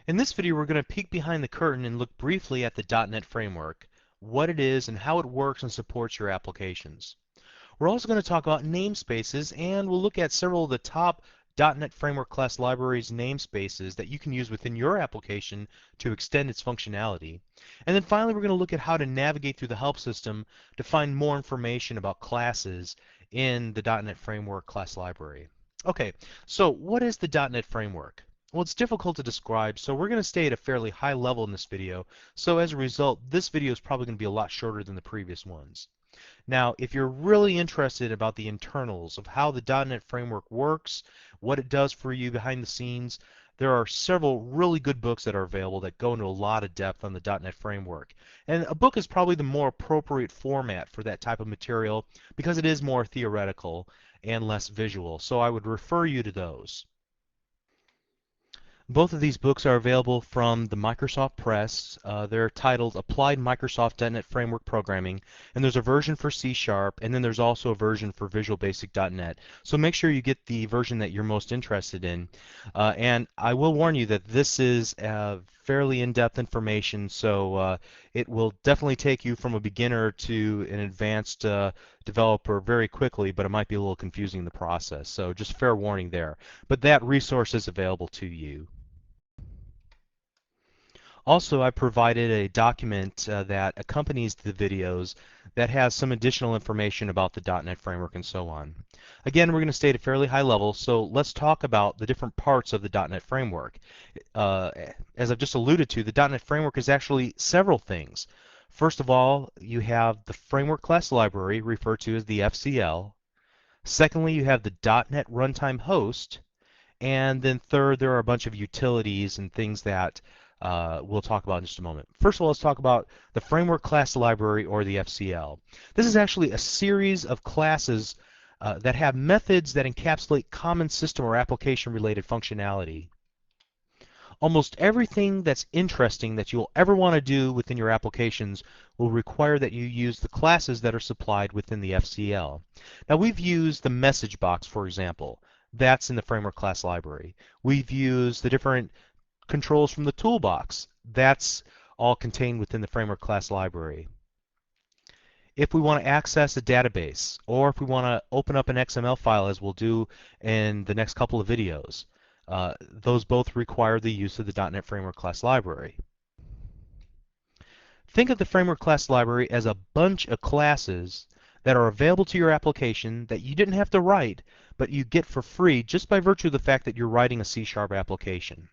In this video, we're going to peek behind the curtain and look briefly at the .NET framework, what it is and how it works and supports your applications. We're also going to talk about namespaces, and we'll look at several of the top .NET Framework class libraries namespaces that you can use within your application to extend its functionality. And then finally, we're going to look at how to navigate through the help system to find more information about classes in the .NET Framework class library. Okay, so what is the .NET Framework? Well, it's difficult to describe, so we're going to stay at a fairly high level in this video. So as a result, this video is probably going to be a lot shorter than the previous ones. Now, if you're really interested about the internals of how the .NET framework works, what it does for you behind the scenes, there are several really good books that are available that go into a lot of depth on the .NET framework. And a book is probably the more appropriate format for that type of material because it is more theoretical and less visual. So I would refer you to those. Both of these books are available from the Microsoft Press. They're titled Applied Microsoft .NET Framework Programming, and there's a version for C#, and then there's also a version for Visual Basic .NET. So make sure you get the version that you're most interested in. And I will warn you that this is fairly in-depth information, so it will definitely take you from a beginner to an advanced developer very quickly, but it might be a little confusing in the process. So just fair warning there. But that resource is available to you. Also, I provided a document that accompanies the videos that has some additional information about the .NET framework and so on. Again, we're going to stay at a fairly high level, so let's talk about the different parts of the .NET framework. As I've just alluded to, the .NET framework is actually several things. First of all, you have the framework class library, referred to as the FCL. Secondly, you have the .NET runtime host. And then third, there are a bunch of utilities and things that we'll talk about in just a moment. First of all, let's talk about the Framework Class Library, or the FCL. This is actually a series of classes that have methods that encapsulate common system or application-related functionality. Almost everything that's interesting that you'll ever want to do within your applications will require that you use the classes that are supplied within the FCL. Now, we've used the message box, for example. That's in the Framework Class Library. We've used the different controls from the toolbox. That's all contained within the Framework Class Library. If we want to access a database, or if we want to open up an XML file, as we'll do in the next couple of videos, those both require the use of the .NET Framework Class Library. Think of the Framework Class Library as a bunch of classes that are available to your application that you didn't have to write, but you get for free just by virtue of the fact that you're writing a C# application.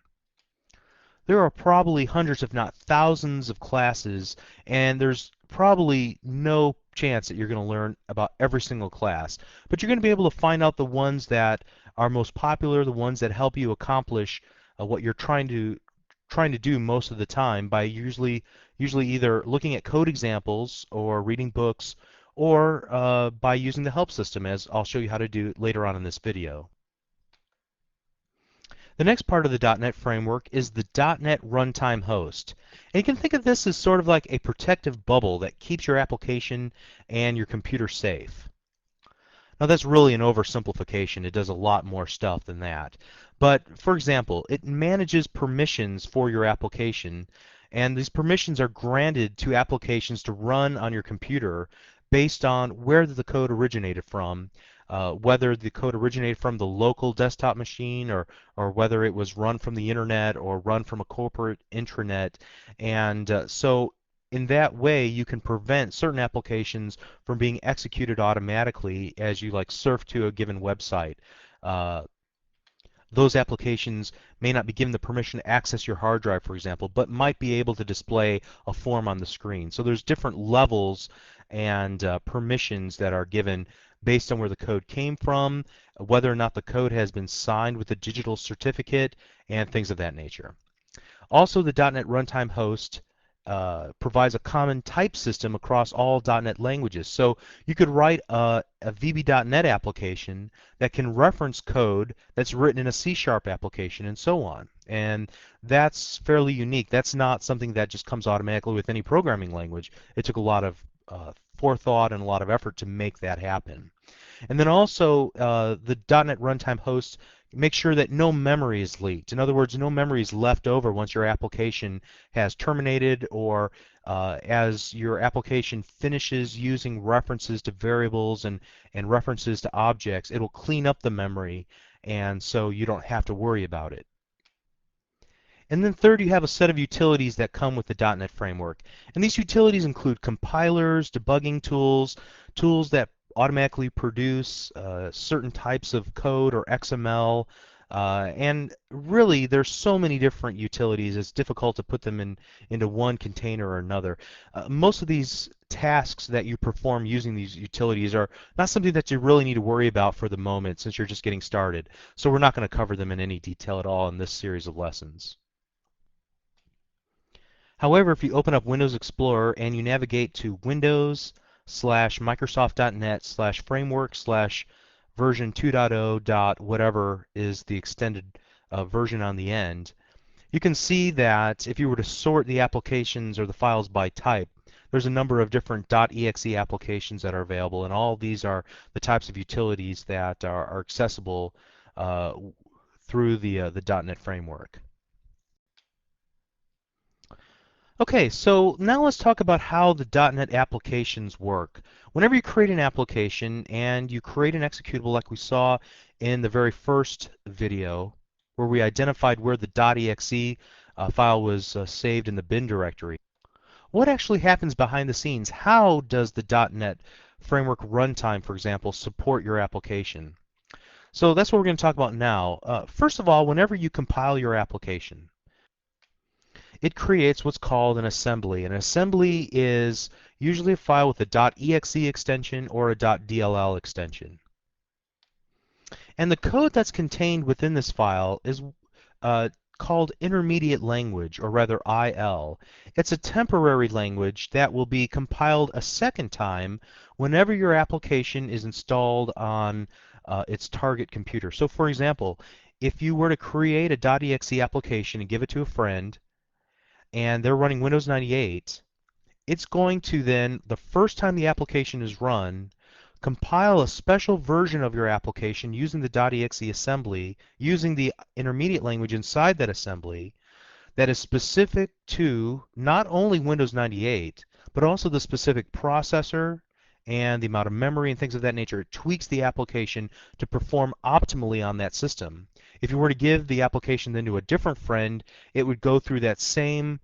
There are probably hundreds, if not thousands, of classes, and there's probably no chance that you're going to learn about every single class. But you're going to be able to find out the ones that are most popular, the ones that help you accomplish what you're trying to do most of the time by usually either looking at code examples or reading books, or by using the help system, as I'll show you how to do later on in this video. The next part of the .NET framework is the .NET runtime host. And you can think of this as sort of like a protective bubble that keeps your application and your computer safe. Now, that's really an oversimplification. It does a lot more stuff than that. But for example, it manages permissions for your application, and these permissions are granted to applications to run on your computer based on where the code originated from. Whether the code originated from the local desktop machine, or whether it was run from the internet or run from a corporate intranet. And so in that way, you can prevent certain applications from being executed automatically as you surf to a given website. Those applications may not be given the permission to access your hard drive, for example, but might be able to display a form on the screen. So there's different levels and permissions that are given based on where the code came from, whether or not the code has been signed with a digital certificate, and things of that nature. Also, the .NET runtime host provides a common type system across all .NET languages. So you could write a VB.NET application that can reference code that's written in a C# application, and so on. And that's fairly unique. That's not something that just comes automatically with any programming language. It took a lot of forethought and a lot of effort to make that happen. And then also, the .NET runtime host make sure that no memory is leaked. In other words, no memory is left over once your application has terminated, or as your application finishes using references to variables and references to objects, it'll clean up the memory, and so you don't have to worry about it. And then third, you have a set of utilities that come with the .NET framework. And these utilities include compilers, debugging tools, tools that automatically produce certain types of code or XML. And really, there's so many different utilities, it's difficult to put them into one container or another. Most of these tasks that you perform using these utilities are not something that you really need to worry about for the moment, since you're just getting started. So we're not going to cover them in any detail at all in this series of lessons. However, if you open up Windows Explorer and you navigate to Windows/Microsoft.net/framework/version 2.0 dot whatever is the extended version on the end, you can see that if you were to sort the applications or the files by type, there's a number of different .exe applications that are available, and all of these are the types of utilities that are accessible through the .NET framework. Okay, so now let's talk about how the .NET applications work. Whenever you create an application and you create an executable like we saw in the very first video, where we identified where the .exe file was saved in the bin directory, what actually happens behind the scenes? How does the .NET Framework runtime, for example, support your application? So that's what we're going to talk about now. First of all, whenever you compile your application, it creates what's called an assembly. An assembly is usually a file with a .exe extension or a .dll extension. And the code that's contained within this file is called intermediate language, or rather IL. It's a temporary language that will be compiled a second time whenever your application is installed on its target computer. So for example, if you were to create a .exe application and give it to a friend, and they're running Windows 98, it's going to then, the first time the application is run, compile a special version of your application using the .exe assembly, using the intermediate language inside that assembly, that is specific to not only Windows 98, but also the specific processor and the amount of memory and things of that nature. It tweaks the application to perform optimally on that system. If you were to give the application then to a different friend, it would go through that same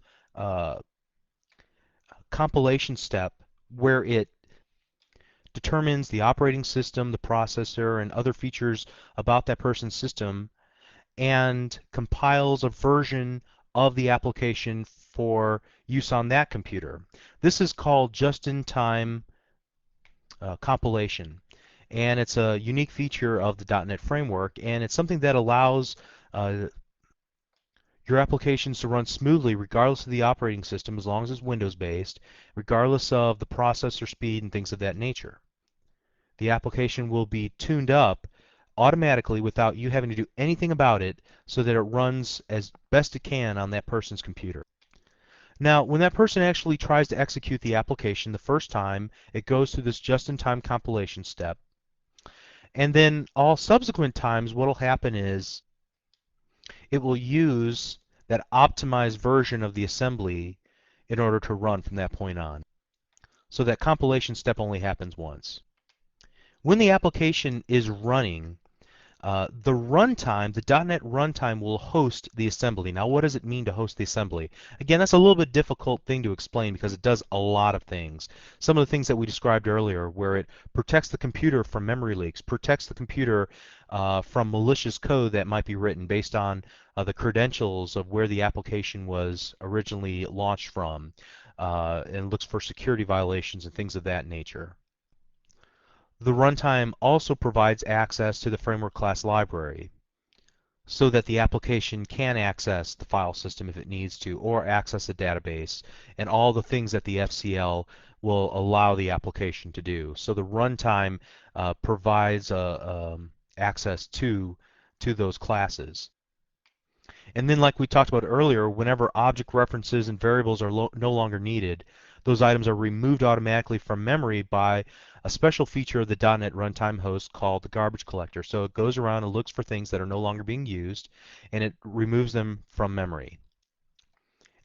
compilation step where it determines the operating system, the processor, and other features about that person's system, and compiles a version of the application for use on that computer. This is called just-in-time compilation, and it's a unique feature of the .NET framework, and it's something that allows your applications to run smoothly regardless of the operating system, as long as it's Windows-based, regardless of the processor speed and things of that nature. The application will be tuned up automatically without you having to do anything about it, so that it runs as best it can on that person's computer. Now, when that person actually tries to execute the application the first time, it goes through this just-in-time compilation step. And then all subsequent times, what will happen is it will use that optimized version of the assembly in order to run from that point on. So that compilation step only happens once. When the application is running, the runtime, the .NET runtime, will host the assembly. Now, what does it mean to host the assembly? Again, that's a little bit difficult thing to explain because it does a lot of things. Some of the things that we described earlier, where it protects the computer from memory leaks, protects the computer from malicious code that might be written based on the credentials of where the application was originally launched from, and looks for security violations and things of that nature. The runtime also provides access to the framework class library, so that the application can access the file system if it needs to, or access a database, and all the things that the FCL will allow the application to do. So the runtime provides access to those classes. And then, like we talked about earlier, whenever object references and variables are no longer needed, those items are removed automatically from memory by a special feature of the .NET Runtime host called the garbage collector. So it goes around and looks for things that are no longer being used, and it removes them from memory.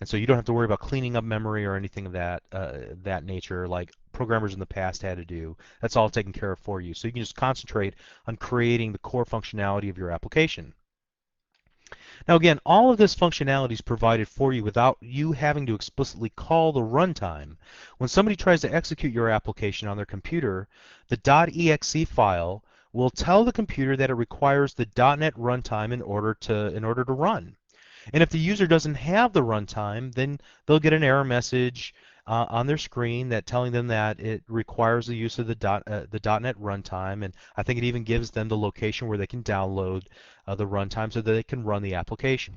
And so you don't have to worry about cleaning up memory or anything of that nature like programmers in the past had to do. That's all taken care of for you. So you can just concentrate on creating the core functionality of your application. Now again, all of this functionality is provided for you without you having to explicitly call the runtime. When somebody tries to execute your application on their computer, the .exe file will tell the computer that it requires the .NET runtime in order to run. And if the user doesn't have the runtime, then they'll get an error message on their screen that telling them that it requires the use of the .NET runtime, and I think it even gives them the location where they can download the runtime so that they can run the application.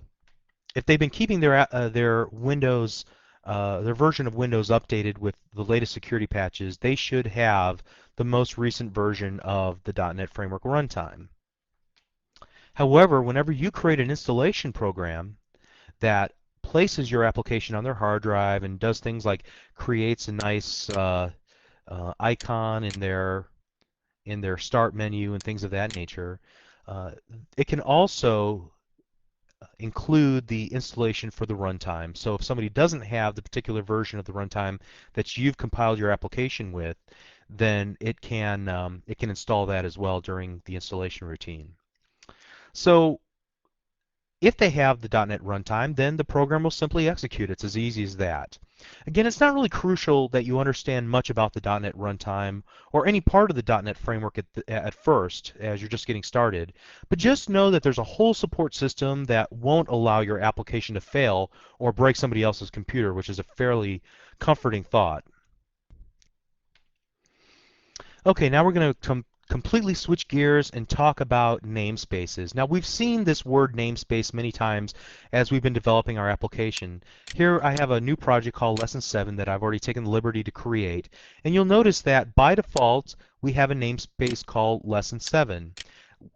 If they've been keeping their Windows their version of Windows updated with the latest security patches, they should have the most recent version of the .NET Framework runtime. However, whenever you create an installation program that places your application on their hard drive and does things like creates a nice icon in their start menu and things of that nature, it can also include the installation for the runtime. So if somebody doesn't have the particular version of the runtime that you've compiled your application with, then it can install that as well during the installation routine. So if they have the .NET runtime, then the program will simply execute. It's as easy as that. Again, it's not really crucial that you understand much about the .NET runtime or any part of the .NET framework at first as you're just getting started, but just know that there's a whole support system that won't allow your application to fail or break somebody else's computer, which is a fairly comforting thought. Okay, now we're going to completely switch gears and talk about namespaces. Now we've seen this word namespace many times as we've been developing our application. Here I have a new project called Lesson 7 that I've already taken the liberty to create, and you'll notice that by default we have a namespace called Lesson 7.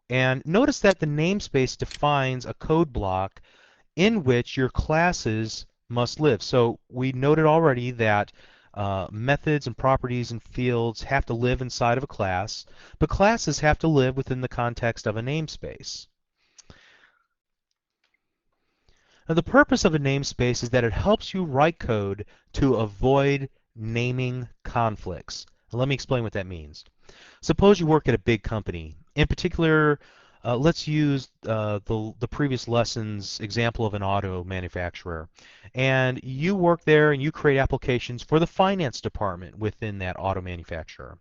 And notice that the namespace defines a code block in which your classes must live. So we noted already that methods and properties and fields have to live inside of a class, but classes have to live within the context of a namespace. Now, the purpose of a namespace is that it helps you write code to avoid naming conflicts. Now, let me explain what that means. Suppose you work at a big company. In particular, let's use the previous lesson's example of an auto manufacturer. And you work there and you create applications for the finance department within that auto manufacturer.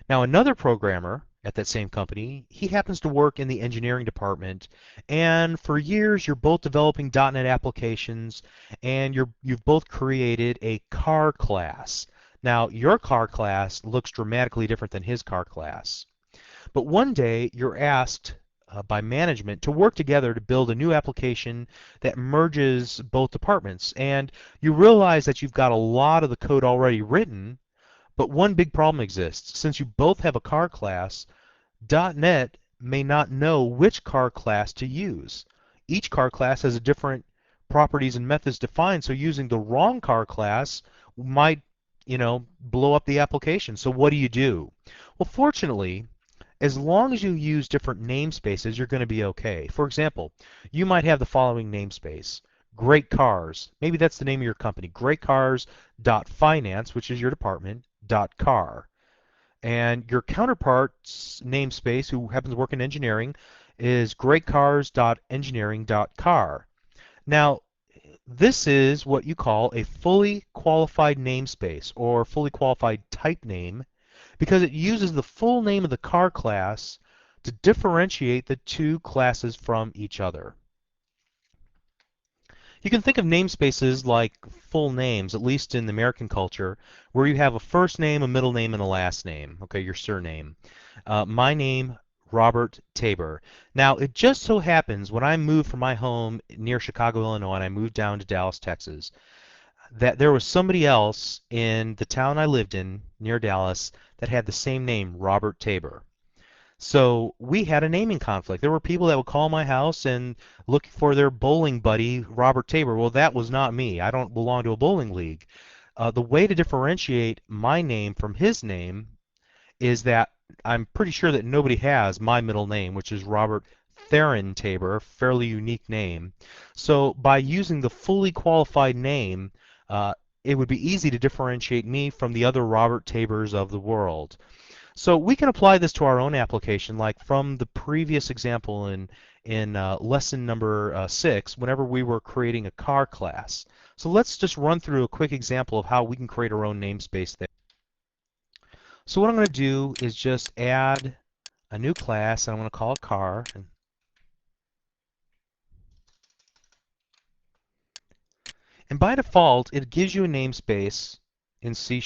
Now another programmer at that same company, he happens to work in the engineering department, and for years you're both developing .NET applications, and you've both created a car class. Now your car class looks dramatically different than his car class. But one day you're asked by management to work together to build a new application that merges both departments. And you realize that you've got a lot of the code already written, but one big problem exists. Since you both have a car class, .NET may not know which car class to use. Each car class has a different properties and methods defined, so using the wrong car class might, blow up the application. So what do? Well, fortunately, as long as you use different namespaces, you're going to be okay. For example, you might have the following namespace: Great Cars. Maybe that's the name of your company. GreatCars.finance, which is your department, .car. And your counterpart's namespace, who happens to work in engineering, is GreatCars.engineering.car. Now, this is what you call a fully qualified namespace or fully qualified type name, because it uses the full name of the car class to differentiate the two classes from each other. You can think of namespaces like full names, at least in the American culture, where you have a first name, a middle name, and a last name, okay, your surname. My name, Robert Tabor. Now, it just so happens when I moved from my home near Chicago, Illinois, and I moved down to Dallas, Texas, that there was somebody else in the town I lived in, near Dallas, that had the same name, Robert Tabor. So we had a naming conflict. There were people that would call my house and look for their bowling buddy, Robert Tabor. Well, that was not me. I don't belong to a bowling league. The way to differentiate my name from his name is that I'm pretty sure that nobody has my middle name, which is Robert Theron Tabor, fairly unique name. So by using the fully qualified name, uh, it would be easy to differentiate me from the other Robert Tabors of the world. So we can apply this to our own application, like from the previous example in lesson number 6, whenever we were creating a car class. So let's just run through a quick example of how we can create our own namespace there. So what I'm going to do is just add a new class, and I'm going to call it car. And by default, it gives you a namespace in C#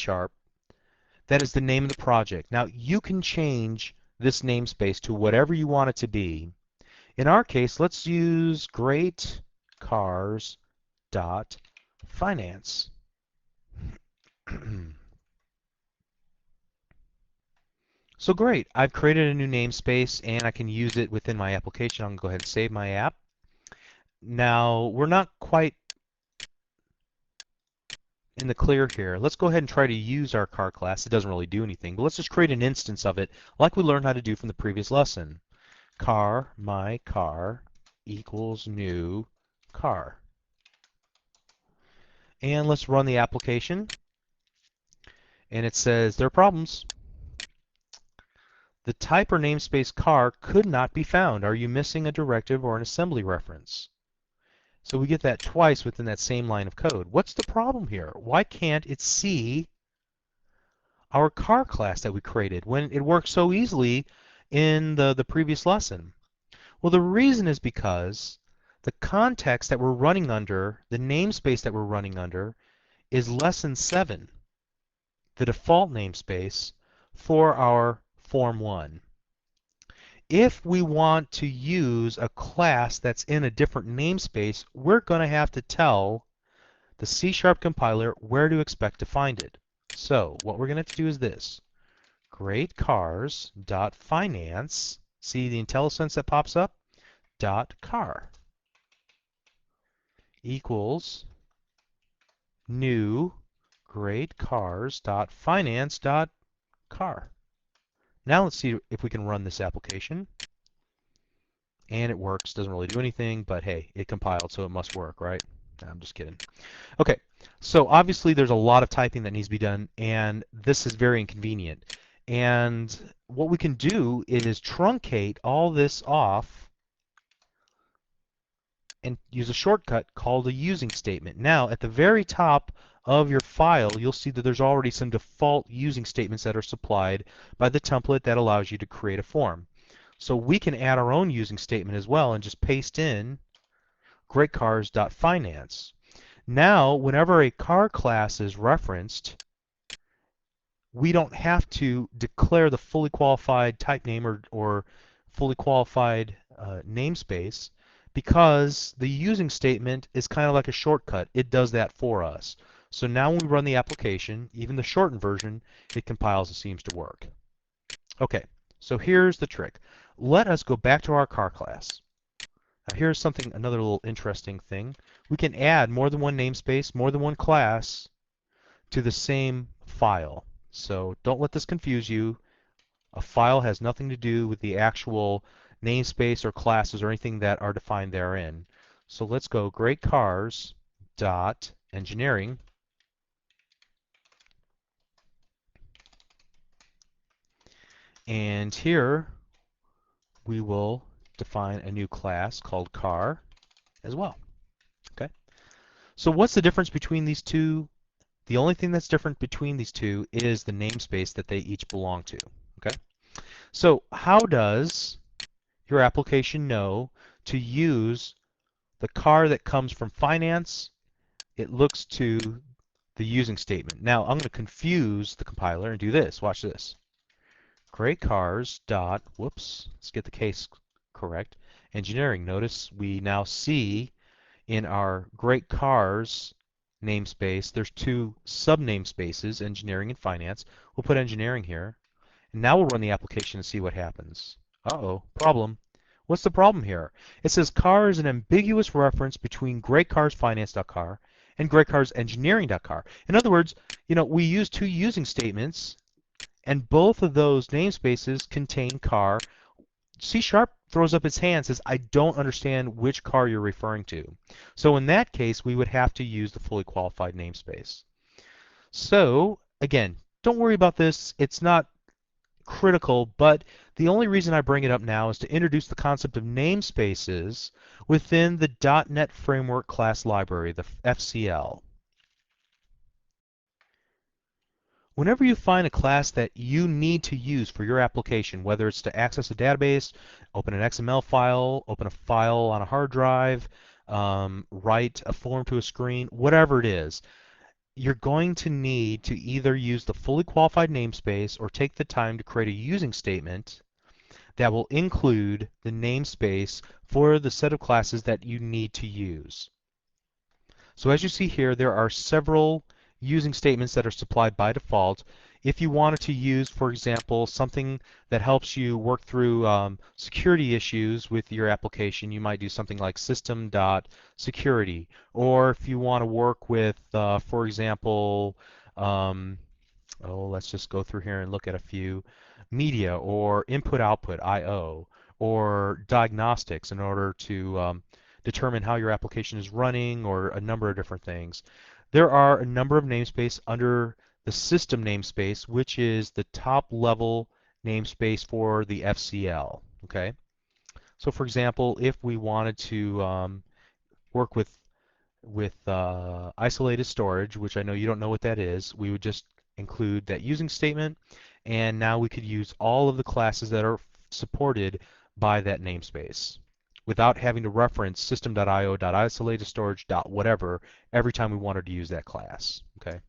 that is the name of the project. Now you can change this namespace to whatever you want it to be. In our case, let's use great cars dot finance. So great, I've created a new namespace and I can use it within my application. I'm going to go ahead and save my app. Now we're not quite in the clear here. Let's go ahead and try to use our car class. It doesn't really do anything, but let's just create an instance of it like we learned how to do from the previous lesson. Car, my car equals new car. And let's run the application. And it says there are problems. The type or namespace car could not be found. Are you missing a directive or an assembly reference? So we get that twice within that same line of code. What's the problem here? Why can't it see our car class that we created when it worked so easily in the previous lesson? Well, the reason is because the context that we're running under, the namespace that we're running under, is lesson 7, the default namespace for our Form 1. If we want to use a class that's in a different namespace, we're going to have to tell the C# compiler where to expect to find it. So what we're going to have to do is this. GreatCars.finance, see the IntelliSense that pops up? .car equals new GreatCars.finance.car. Now let's see if we can run this application. And it works. Doesn't really do anything, but hey, it compiled, so it must work, right? I'm just kidding. Okay, so obviously there's a lot of typing that needs to be done, and this is very inconvenient. And what we can do is truncate all this off and use a shortcut called a using statement. Now, at the very top of your file, you'll see that there's already some default using statements that are supplied by the template that allows you to create a form. So we can add our own using statement as well and just paste in greatcars.finance. Now, whenever a car class is referenced, we don't have to declare the fully qualified type name or fully qualified namespace, because the using statement is kind of like a shortcut. It does that for us. So now when we run the application, even the shortened version, it compiles and seems to work. Okay, so here's the trick. Let us go back to our car class. Now here's something, another little interesting thing. We can add more than one namespace, more than one class to the same file. So don't let this confuse you. A file has nothing to do with the actual namespace or classes or anything that are defined therein. So let's go greatcars.engineering. And here we will define a new class called car as well. Okay. So what's the difference between these two? The only thing that's different between these two is the namespace that they each belong to. Okay. So how does your application know to use the car that comes from finance? It looks to the using statement. Now I'm going to confuse the compiler and do this. Watch this. Great cars dot, whoops, let's get the case correct, engineering. Notice we now see in our great cars namespace, there's two sub namespaces, engineering and finance. We'll put engineering here. And now we'll run the application and see what happens. Uh-oh, problem. What's the problem here? It says car is an ambiguous reference between greatcarsfinance.car and gregcarsengineering.car. In other words, we use two using statements, and both of those namespaces contain car. C# throws up its hand and says, I don't understand which car you're referring to. So in that case, we would have to use the fully qualified namespace. So again, don't worry about this. It's not critical, but the only reason I bring it up now is to introduce the concept of namespaces within the .NET Framework Class Library, the FCL. Whenever you find a class that you need to use for your application, whether it's to access a database, open an XML file, open a file on a hard drive, write a form to a screen, whatever it is, you're going to need to either use the fully qualified namespace or take the time to create a using statement that will include the namespace for the set of classes that you need to use. So as you see here, there are several using statements that are supplied by default. If you wanted to use, for example, something that helps you work through security issues with your application, you might do something like system.security. Or if you want to work with, for example, let's just go through here and look at a few, media or input-output, I/O, or diagnostics in order to determine how your application is running, or a number of different things. There are a number of namespaces under the system namespace, which is the top level namespace for the FCL. Okay, so for example, if we wanted to work with isolated storage, which I know you don't know what that is, we would just include that using statement, and now we could use all of the classes that are supported by that namespace without having to reference system.io.isolatedStorage.whatever every time we wanted to use that class. Okay,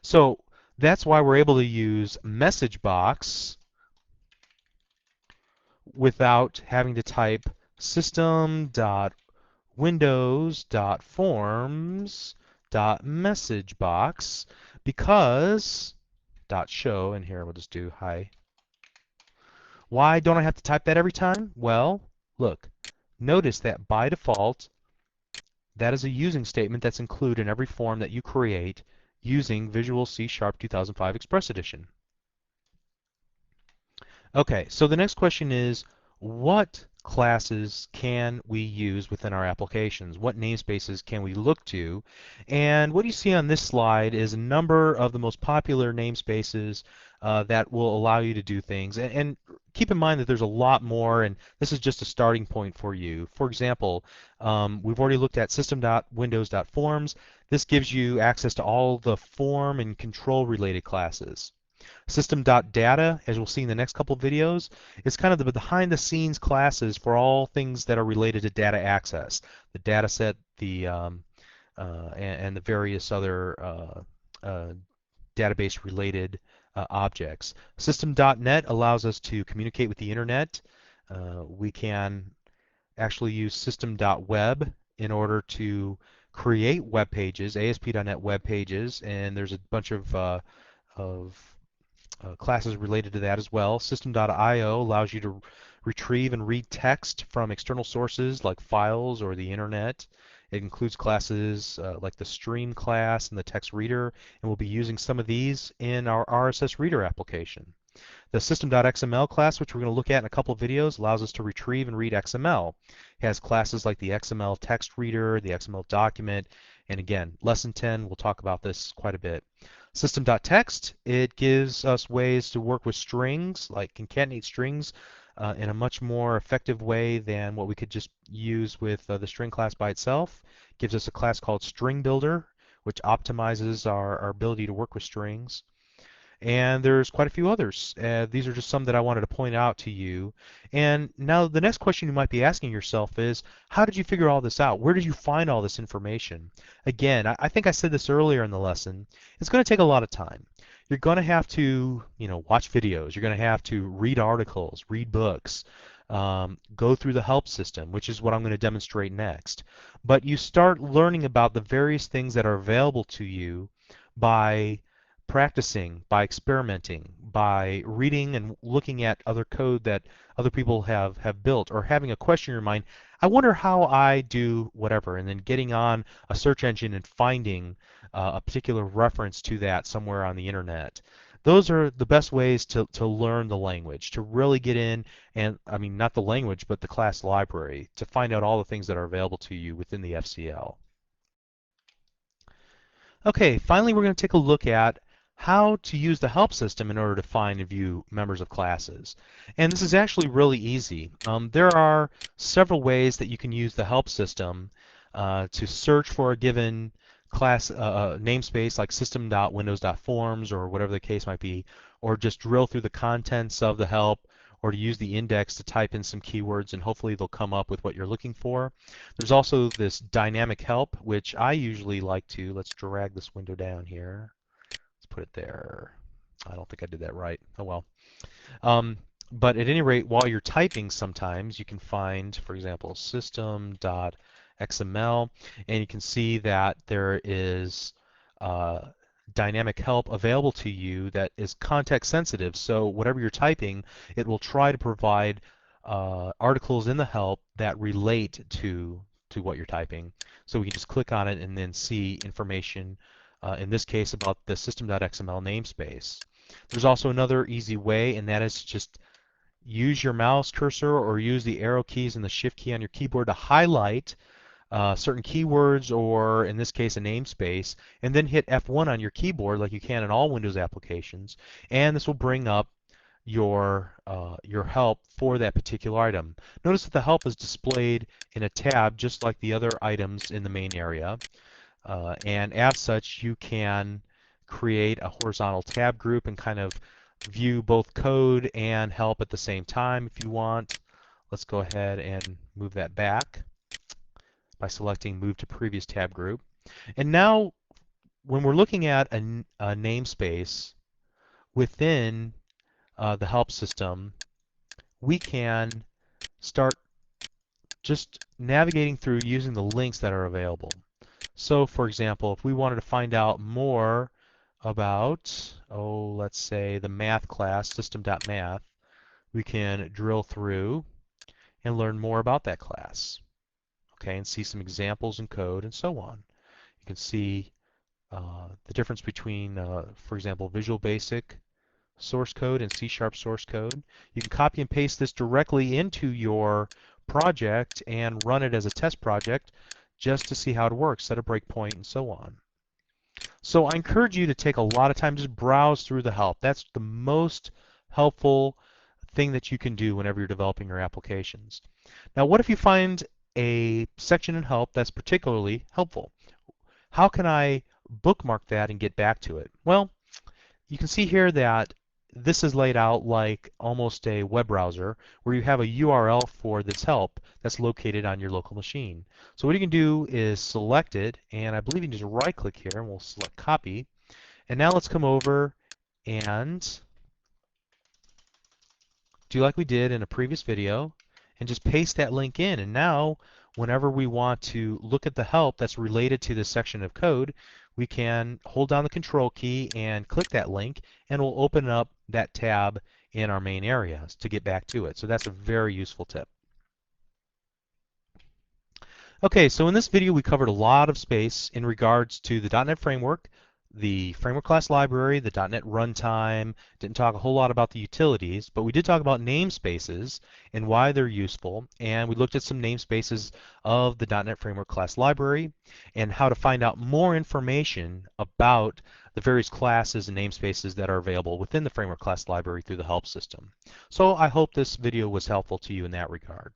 so that's why we're able to use message-box without having to type system.windows.forms.messagebox, because .show, and here we'll just do hi. Why don't I have to type that every time? Well, look, notice that by default, that is a using statement that's included in every form that you create using Visual C# 2005 Express Edition. Okay, so the next question is, what classes can we use within our applications? What namespaces can we look to? And what you see on this slide is a number of the most popular namespaces that will allow you to do things. And keep in mind that there's a lot more, and this is just a starting point for you. For example, we've already looked at system.windows.forms. This gives you access to all the form and control related classes. System.data, as we'll see in the next couple of videos, is kind of the behind the scenes classes for all things that are related to data access, the data set, and the various other database related objects. System.net allows us to communicate with the internet. We can actually use system.web in order to create web pages, ASP.NET web pages, and there's a bunch of classes related to that as well. System.io allows you to retrieve and read text from external sources like files or the internet. It includes classes like the stream class and the text reader, and we'll be using some of these in our RSS reader application. The system.xml class, which we're going to look at in a couple of videos, allows us to retrieve and read XML. It has classes like the XML text reader, the XML document, and again, lesson 10, we'll talk about this quite a bit. System.text, it gives us ways to work with strings, like concatenate strings in a much more effective way than what we could just use with the string class by itself. It gives us a class called String Builder, which optimizes our ability to work with strings. And there's quite a few others. These are just some that I wanted to point out to you. And now the next question you might be asking yourself is, how did you figure all this out? Where did you find all this information? Again, I think I said this earlier in the lesson. It's going to take a lot of time. You're going to have to, watch videos. You're going to have to read articles, read books, go through the help system, which is what I'm going to demonstrate next. But you start learning about the various things that are available to you by practicing, by experimenting, by reading and looking at other code that other people have built, or having a question in your mind, I wonder how I do whatever, and then getting on a search engine and finding a particular reference to that somewhere on the internet. Those are the best ways to learn the language, to really get in, and I mean not the language, but the class library, to find out all the things that are available to you within the FCL. Okay, finally we're going to take a look at how to use the help system in order to find and view members of classes. And this is actually really easy. There are several ways that you can use the help system to search for a given class namespace like system.windows.forms or whatever the case might be, or just drill through the contents of the help, or to use the index to type in some keywords and hopefully they'll come up with what you're looking for. There's also this dynamic help, which I usually like to, let's drag this window down here. Let's put it there. I don't think I did that right. Oh well. Um, but at any rate, while you're typing sometimes, you can find, for example, system.xml, and you can see that there is dynamic help available to you that is context sensitive. So whatever you're typing, it will try to provide articles in the help that relate to what you're typing. So we can just click on it and then see information, in this case about the system.xml namespace. There's also another easy way, and that is to just use your mouse cursor or use the arrow keys and the shift key on your keyboard to highlight certain keywords, or in this case a namespace, and then hit F1 on your keyboard like you can in all Windows applications, and this will bring up your help for that particular item. Notice that the help is displayed in a tab just like the other items in the main area, and as such you can create a horizontal tab group and kind of view both code and help at the same time if you want. Let's go ahead and move that back by selecting Move to Previous Tab Group. And now, when we're looking at a namespace within the help system, we can start just navigating through using the links that are available. So, for example, if we wanted to find out more about, let's say the math class, system.math, we can drill through and learn more about that class. Okay, and see some examples in code and so on. You can see the difference between, for example, Visual Basic source code and C# source code. You can copy and paste this directly into your project and run it as a test project just to see how it works, set a breakpoint, and so on. So I encourage you to take a lot of time, just browse through the help. That's the most helpful thing that you can do whenever you're developing your applications. Now, what if you find a section in help that's particularly helpful? How can I bookmark that and get back to it? Well, you can see here that this is laid out like almost a web browser where you have a URL for this help that's located on your local machine. So what you can do is select it, and I believe you can just right click here and we'll select copy. And now let's come over and do like we did in a previous video and just paste that link in. And now whenever we want to look at the help that's related to this section of code, we can hold down the control key and click that link, and we'll open up that tab in our main areas to get back to it. So that's a very useful tip. Okay, so in this video we covered a lot of space in regards to the .NET Framework, the Framework Class Library, the .NET Runtime. Didn't talk a whole lot about the utilities, but we did talk about namespaces and why they're useful, and we looked at some namespaces of the .NET Framework Class Library and how to find out more information about the various classes and namespaces that are available within the Framework Class Library through the help system. So I hope this video was helpful to you in that regard.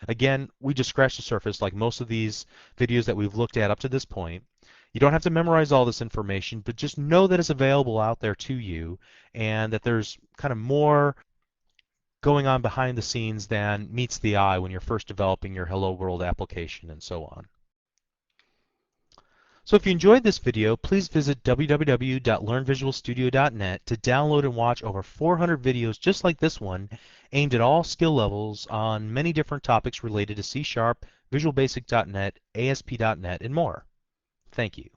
Again, we just scratched the surface like most of these videos that we've looked at up to this point. You don't have to memorize all this information, but just know that it's available out there to you and that there's kind of more going on behind the scenes than meets the eye when you're first developing your Hello World application and so on. So if you enjoyed this video, please visit www.learnvisualstudio.net to download and watch over 400 videos just like this one aimed at all skill levels on many different topics related to C#, Visual Basic.net, ASP.NET, and more. Thank you.